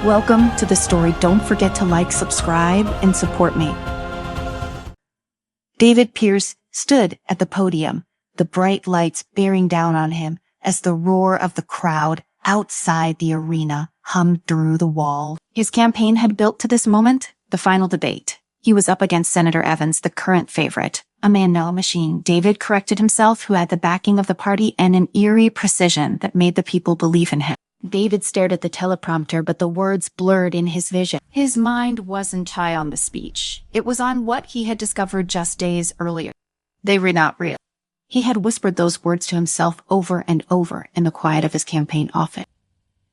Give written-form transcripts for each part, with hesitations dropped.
Welcome to the story. Don't forget to like, subscribe, and support me. David Pierce stood at the podium, the bright lights bearing down on him as the roar of the crowd outside the arena hummed through the wall. His campaign had built to this moment, the final debate. He was up against Senator Evans, the current favorite, a man, no machine. David corrected himself, who had the backing of the party and an eerie precision that made the people believe in him. David stared at the teleprompter, but the words blurred in his vision. His mind wasn't high on the speech. It was on what he had discovered just days earlier. They were not real. He had whispered those words to himself over and over in the quiet of his campaign office.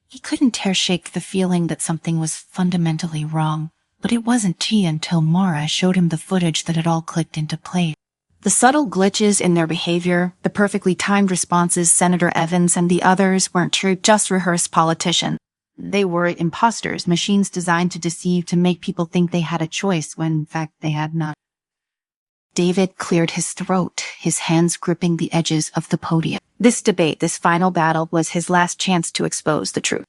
He couldn't shake the feeling that something was fundamentally wrong, but it wasn't until Mara showed him the footage that it all clicked into place. The subtle glitches in their behavior, the perfectly timed responses. Senator Evans and the others weren't just rehearsed politicians. They were imposters, machines designed to deceive, to make people think they had a choice when in fact they had not. David cleared his throat, his hands gripping the edges of the podium. This debate, this final battle, was his last chance to expose the truth.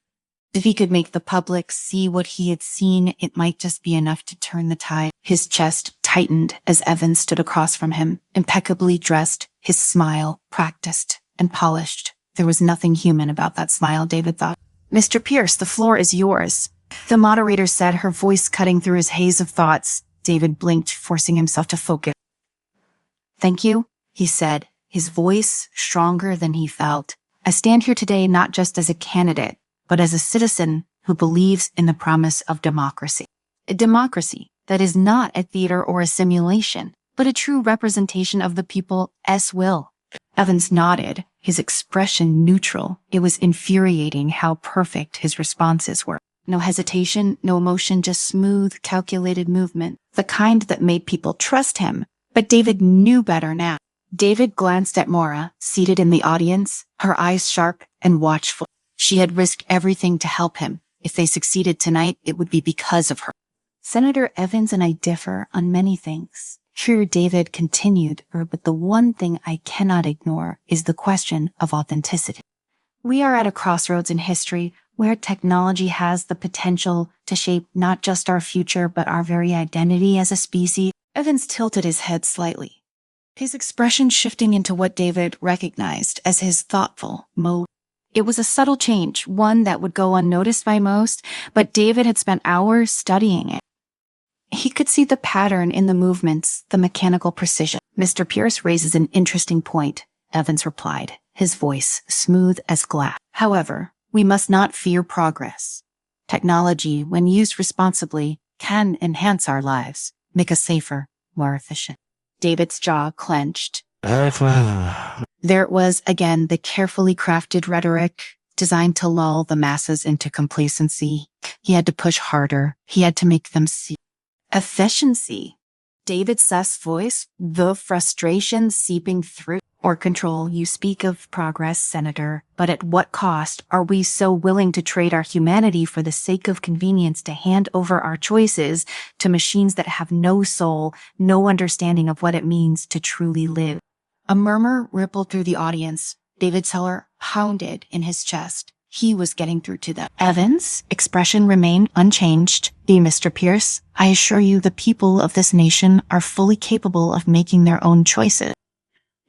If he could make the public see what he had seen, it might just be enough to turn the tide. His chest tightened as Evans stood across from him, impeccably dressed, his smile practiced and polished. There was nothing human about that smile, David thought. "Mr. Pierce, the floor is yours," the moderator said, her voice cutting through his haze of thoughts. David blinked, forcing himself to focus. "Thank you," he said, his voice stronger than he felt. "I stand here today not just as a candidate, but as a citizen who believes in the promise of democracy. A democracy that is not a theater or a simulation, but a true representation of the people's will." Evans nodded, his expression neutral. It was infuriating how perfect his responses were. No hesitation, no emotion, just smooth, calculated movement, the kind that made people trust him. But David knew better now. David glanced at Mara, seated in the audience, her eyes sharp and watchful. She had risked everything to help him. If they succeeded tonight, it would be because of her. "Senator Evans and I differ on many things," here David continued, "but the one thing I cannot ignore is the question of authenticity. We are at a crossroads in history where technology has the potential to shape not just our future, but our very identity as a species." Evans tilted his head slightly, his expression shifting into what David recognized as his thoughtful mode. It was a subtle change, one that would go unnoticed by most, but David had spent hours studying it. He could see the pattern in the movements, the mechanical precision. "Mr. Pierce raises an interesting point," Evans replied, his voice smooth as glass. "However, we must not fear progress. Technology, when used responsibly, can enhance our lives, make us safer, more efficient." David's jaw clenched. There it was again, the carefully crafted rhetoric designed to lull the masses into complacency. He had to push harder. He had to make them see. Efficiency. David's sus voice, the frustration seeping through. "Or control. You speak of progress, Senator, but at what cost? Are we so willing to trade our humanity for the sake of convenience, to hand over our choices to machines that have no soul, no understanding of what it means to truly live?" A murmur rippled through the audience. David's heart pounded in his chest. He was getting through to them. Evans' expression remained unchanged. "Mr. Pierce, I assure you the people of this nation are fully capable of making their own choices."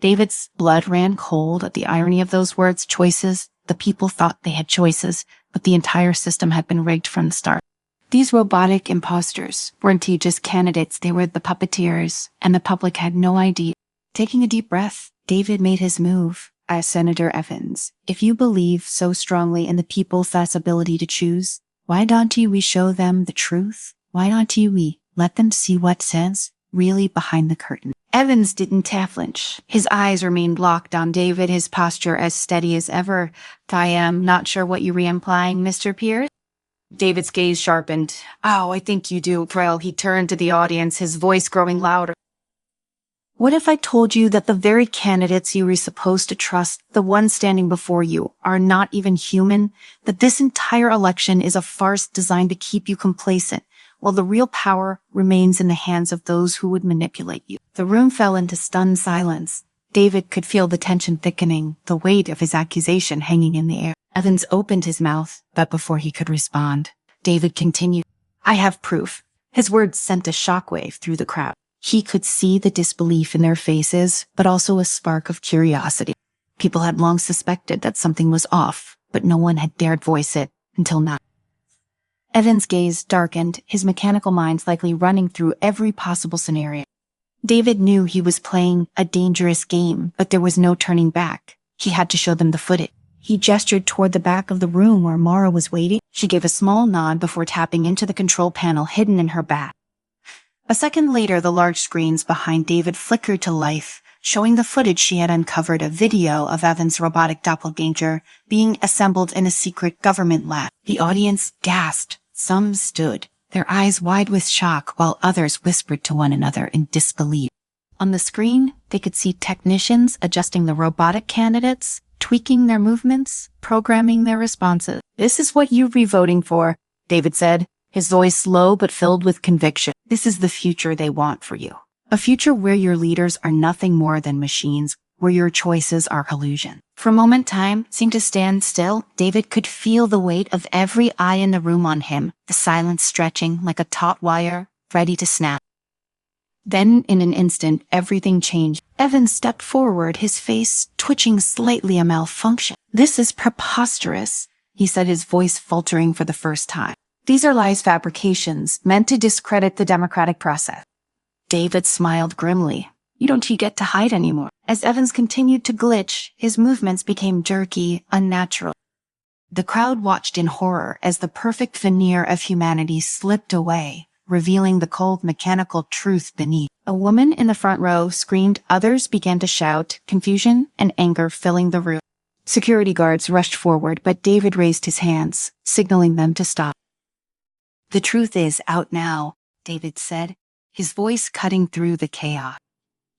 David's blood ran cold at the irony of those words, choices. The people thought they had choices, but the entire system had been rigged from the start. These robotic imposters weren't just candidates, they were the puppeteers, and the public had no idea. Taking a deep breath, David made his move. "As Senator Evans, if you believe so strongly in the people's ability to choose, why don't we show them the truth? Why don't we let them see what stands really behind the curtain?" Evans didn't flinch. His eyes remained locked on David, his posture as steady as ever. "I am not sure what you were implying, Mr. Pierce." David's gaze sharpened. "Oh, I think you do, Trail." He turned to the audience, his voice growing louder. "What if I told you that the very candidates you were supposed to trust, the ones standing before you, are not even human? That this entire election is a farce designed to keep you complacent, while the real power remains in the hands of those who would manipulate you?" The room fell into stunned silence. David could feel the tension thickening, the weight of his accusation hanging in the air. Evans opened his mouth, but before he could respond, David continued. I have proof. His words sent a shockwave through the crowd. He could see the disbelief in their faces, but also a spark of curiosity. People had long suspected that something was off, but no one had dared voice it until now. Evan's gaze darkened, his mechanical mind likely running through every possible scenario. David knew he was playing a dangerous game, but there was no turning back. He had to show them the footage. He gestured toward the back of the room where Mara was waiting. She gave a small nod before tapping into the control panel hidden in her back. A second later, the large screens behind David flickered to life, showing the footage she had uncovered, a video of Evan's robotic doppelganger being assembled in a secret government lab. The audience gasped. Some stood, their eyes wide with shock, while others whispered to one another in disbelief. On the screen, they could see technicians adjusting the robotic candidates, tweaking their movements, programming their responses. This is what you'll be voting for, David said, his voice low but filled with conviction. This is the future they want for you. A future where your leaders are nothing more than machines, where your choices are illusion. For a moment, time seemed to stand still. David could feel the weight of every eye in the room on him, the silence stretching like a taut wire, ready to snap. Then, in an instant, everything changed. Evan stepped forward, his face twitching slightly a malfunction. This is preposterous, he said, his voice faltering for the first time. These are lies, fabrications, meant to discredit the democratic process. David smiled grimly. You don't get to hide anymore. As Evans continued to glitch, his movements became jerky, unnatural. The crowd watched in horror as the perfect veneer of humanity slipped away, revealing the cold mechanical truth beneath. A woman in the front row screamed, others began to shout, confusion and anger filling the room. Security guards rushed forward, but David raised his hands, signaling them to stop. The truth is out now, David said, his voice cutting through the chaos.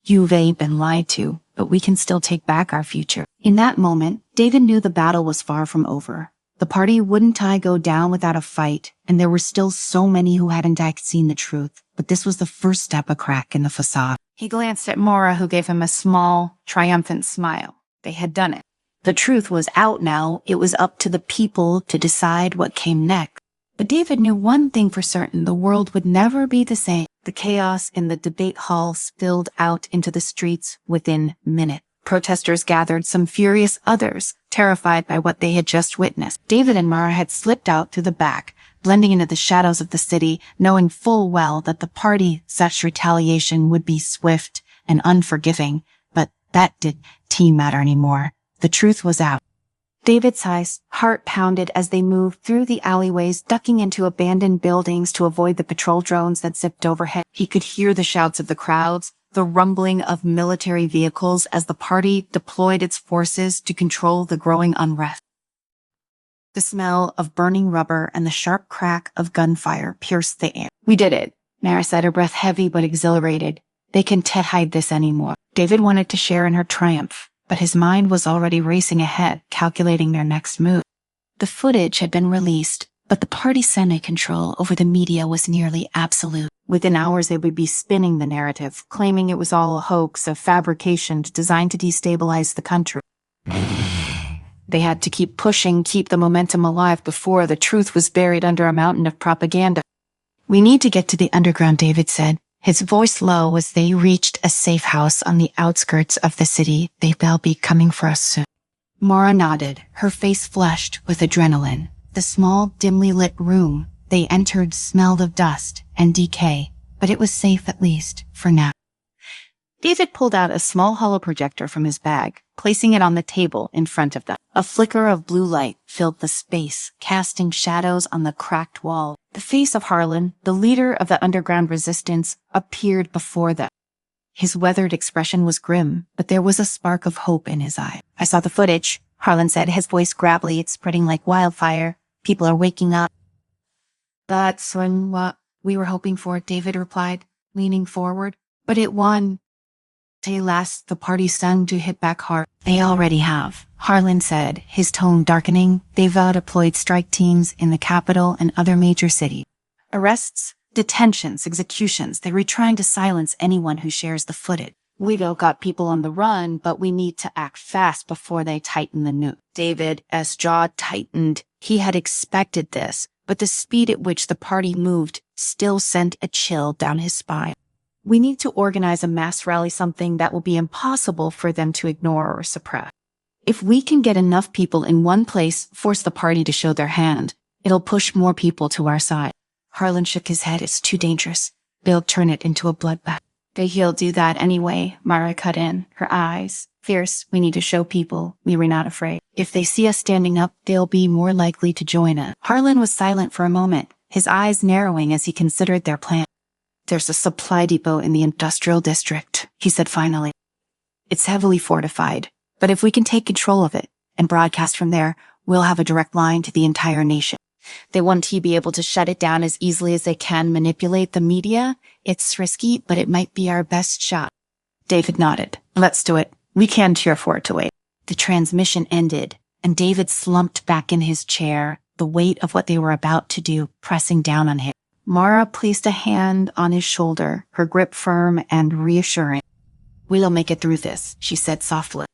You've been lied to, but we can still take back our future. In that moment, David knew the battle was far from over. The party wouldn't go down without a fight, and there were still so many who hadn't seen the truth, but this was the first step, a crack in the facade. He glanced at Mara, who gave him a small, triumphant smile. They had done it. The truth was out now. It was up to the people to decide what came next. But David knew one thing for certain, the world would never be the same. The chaos in the debate hall spilled out into the streets within minutes. Protesters gathered, some furious, others terrified by what they had just witnessed. David and Mara had slipped out through the back, blending into the shadows of the city, knowing full well that the party-such retaliation would be swift and unforgiving, but that didn't matter anymore. The truth was out. David's heart pounded as they moved through the alleyways, ducking into abandoned buildings to avoid the patrol drones that zipped overhead. He could hear the shouts of the crowds, the rumbling of military vehicles as the party deployed its forces to control the growing unrest. The smell of burning rubber and the sharp crack of gunfire pierced the air. We did it, Mara said, her breath heavy but exhilarated. They can't hide this anymore. David wanted to share in her triumph, but his mind was already racing ahead, calculating their next move. The footage had been released, but the party's semi-control over the media was nearly absolute. Within hours, they would be spinning the narrative, claiming it was all a hoax, a fabrication designed to destabilize the country. They had to keep pushing, keep the momentum alive before the truth was buried under a mountain of propaganda. We need to get to the underground, David said, his voice low as they reached a safe house on the outskirts of the city. They'll be coming for us soon. Mara nodded, her face flushed with adrenaline. The small, dimly lit room they entered smelled of dust and decay, but it was safe at least, for now. David pulled out a small hollow projector from his bag, placing it on the table in front of them. A flicker of blue light filled the space, casting shadows on the cracked wall. The face of Harlan, the leader of the underground resistance, appeared before them. His weathered expression was grim, but there was a spark of hope in his eye. I saw the footage, Harlan said, his voice gravelly. It's spreading like wildfire. People are waking up. That's what we were hoping for, David replied, leaning forward. But it won. Last, the party sung to hit back hard. They already have, Harlan said, his tone darkening. They've deployed strike teams in the capital and other major cities. Arrests, detentions, executions. They were trying to silence anyone who shares the footage. We've all got people on the run, but we need to act fast before they tighten the noose. David's jaw tightened. He had expected this, but the speed at which the party moved still sent a chill down his spine. We need to organize a mass rally, something that will be impossible for them to ignore or suppress. If we can get enough people in one place, force the party to show their hand, it'll push more people to our side. Harlan shook his head. It's too dangerous. They'll turn it into a bloodbath. He'll do that anyway, Mara cut in, her eyes fierce. We need to show people we were not afraid. If they see us standing up, they'll be more likely to join us. Harlan was silent for a moment, his eyes narrowing as he considered their plan. There's a supply depot in the industrial district, he said finally. It's heavily fortified, but if we can take control of it and broadcast from there, we'll have a direct line to the entire nation. They want to be able to shut it down as easily as they can manipulate the media. It's risky, but it might be our best shot. David nodded. Let's do it. We can't afford to wait. The transmission ended, and David slumped back in his chair, the weight of what they were about to do pressing down on him. Mara placed a hand on his shoulder, her grip firm and reassuring. We'll make it through this, she said softly.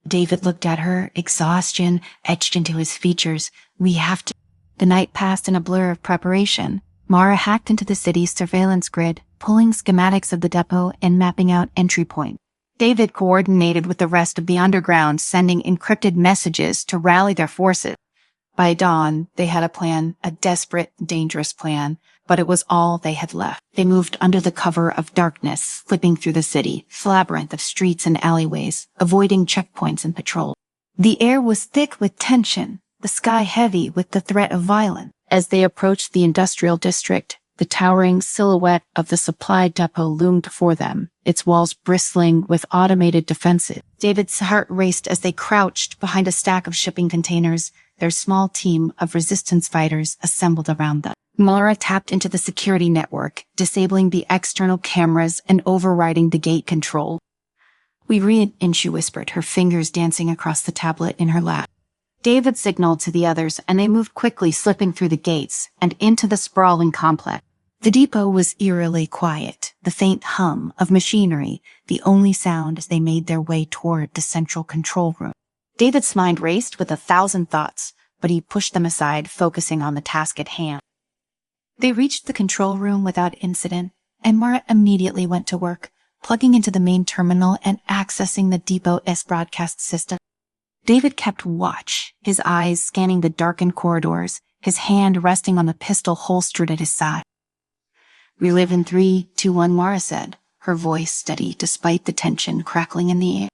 David looked at her, exhaustion etched into his features. We have to. The night passed in a blur of preparation. Mara hacked into the city's surveillance grid, pulling schematics of the depot and mapping out entry points. David coordinated with the rest of the underground, sending encrypted messages to rally their forces. By dawn, they had a plan, a desperate, dangerous plan, but it was all they had left. They moved under the cover of darkness, slipping through the city, a labyrinth of streets and alleyways, avoiding checkpoints and patrols. The air was thick with tension, the sky heavy with the threat of violence. As they approached the industrial district, the towering silhouette of the supply depot loomed for them, its walls bristling with automated defenses. David's heart raced as they crouched behind a stack of shipping containers, their small team of resistance fighters assembled around them. Mara tapped into the security network, disabling the external cameras and overriding the gate control. We read, and she whispered, her fingers dancing across the tablet in her lap. David signaled to the others, and they moved quickly, slipping through the gates and into the sprawling complex. The depot was eerily quiet, the faint hum of machinery, the only sound as they made their way toward the central control room. David's mind raced with 1,000 thoughts, but he pushed them aside, focusing on the task at hand. They reached the control room without incident, and Mara immediately went to work, plugging into the main terminal and accessing the depot's broadcast system. David kept watch, his eyes scanning the darkened corridors, his hand resting on the pistol holstered at his side. We live in 3, 2, 1, Mara said, her voice steady despite the tension crackling in the air.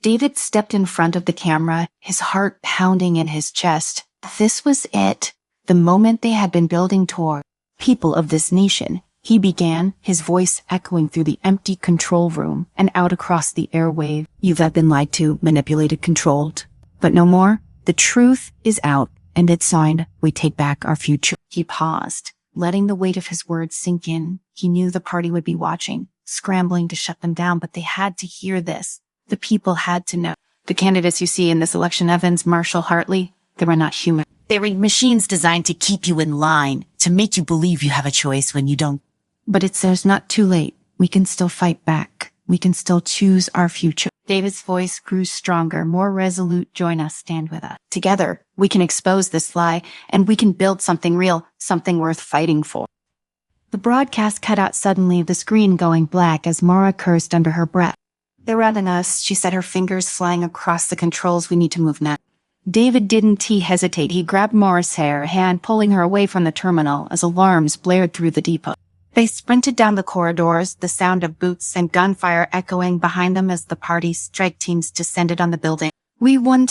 David stepped in front of the camera, his heart pounding in his chest. This was it, the moment they had been building toward. People of this nation, he began, his voice echoing through the empty control room and out across the airwave. You've been lied to, manipulated, controlled. But no more. The truth is out, and it's signed. We take back our future. He paused, letting the weight of his words sink in. He knew the party would be watching, scrambling to shut them down, but they had to hear this. The people had to know. The candidates you see in this election, Evans, Marshall, Hartley, they were not human. They were machines designed to keep you in line, to make you believe you have a choice when you don't. But there's not too late. We can still fight back. We can still choose our future. David's voice grew stronger, more resolute. Join us, stand with us. Together, we can expose this lie, and we can build something real, something worth fighting for. The broadcast cut out suddenly, the screen going black as Mara cursed under her breath. They're routing us, she said, her fingers flying across the controls. We need to move now. David didn't hesitate. He grabbed Mara's hair, hand pulling her away from the terminal as alarms blared through the depot. They sprinted down the corridors, the sound of boots and gunfire echoing behind them as the party's strike teams descended on the building. We won,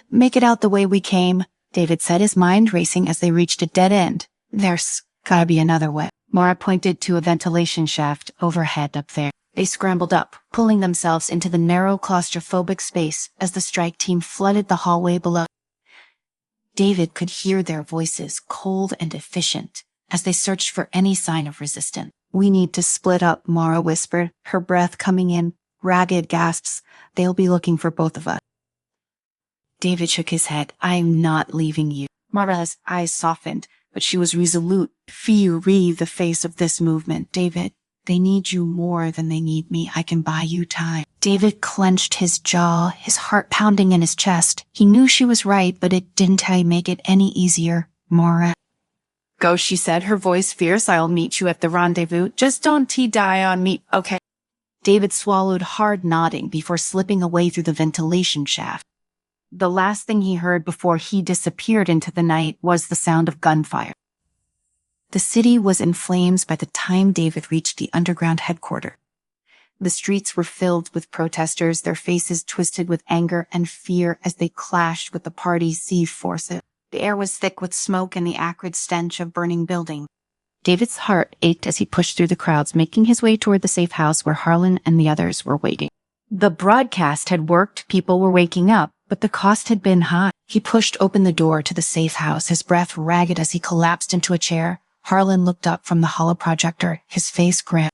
make it out the way we came, David said, his mind racing as they reached a dead end. There's gotta be another way. Mara pointed to a ventilation shaft overhead up there. They scrambled up, pulling themselves into the narrow claustrophobic space as the strike team flooded the hallway below. David could hear their voices, cold and efficient, as they searched for any sign of resistance. We need to split up, Mara whispered, her breath coming in ragged gasps. They'll be looking for both of us. David shook his head. I'm not leaving you. Mara's eyes softened, but she was resolute. Fear wreathed the face of this movement. David, they need you more than they need me. I can buy you time. David clenched his jaw, his heart pounding in his chest. He knew she was right, but it didn't make it any easier. Mara, Go, she said, her voice fierce. I'll meet you at the rendezvous. Just don't die on me, okay? David swallowed hard, nodding before slipping away through the ventilation shaft. The last thing he heard before he disappeared into the night was the sound of gunfire. The city was in flames by the time David reached the underground headquarters. The streets were filled with protesters, their faces twisted with anger and fear as they clashed with the party's siege forces. The air was thick with smoke and the acrid stench of burning buildings. David's heart ached as he pushed through the crowds, making his way toward the safe house where Harlan and the others were waiting. The broadcast had worked, people were waking up, but the cost had been high. He pushed open the door to the safe house, his breath ragged as he collapsed into a chair. Harlan looked up from the hollow projector, his face grim.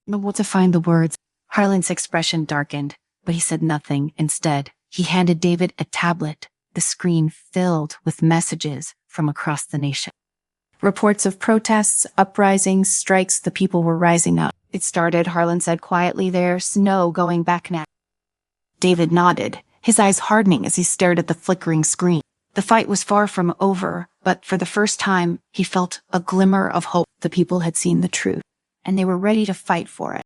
Able to find the words. Harlan's expression darkened, but he said nothing. Instead, he handed David a tablet, the screen filled with messages from across the nation. Reports of protests, uprisings, strikes, the people were rising up. It started, Harlan said quietly, there's no going back now. David nodded, his eyes hardening as he stared at the flickering screen. The fight was far from over, but for the first time, he felt a glimmer of hope. The people had seen the truth, and they were ready to fight for it.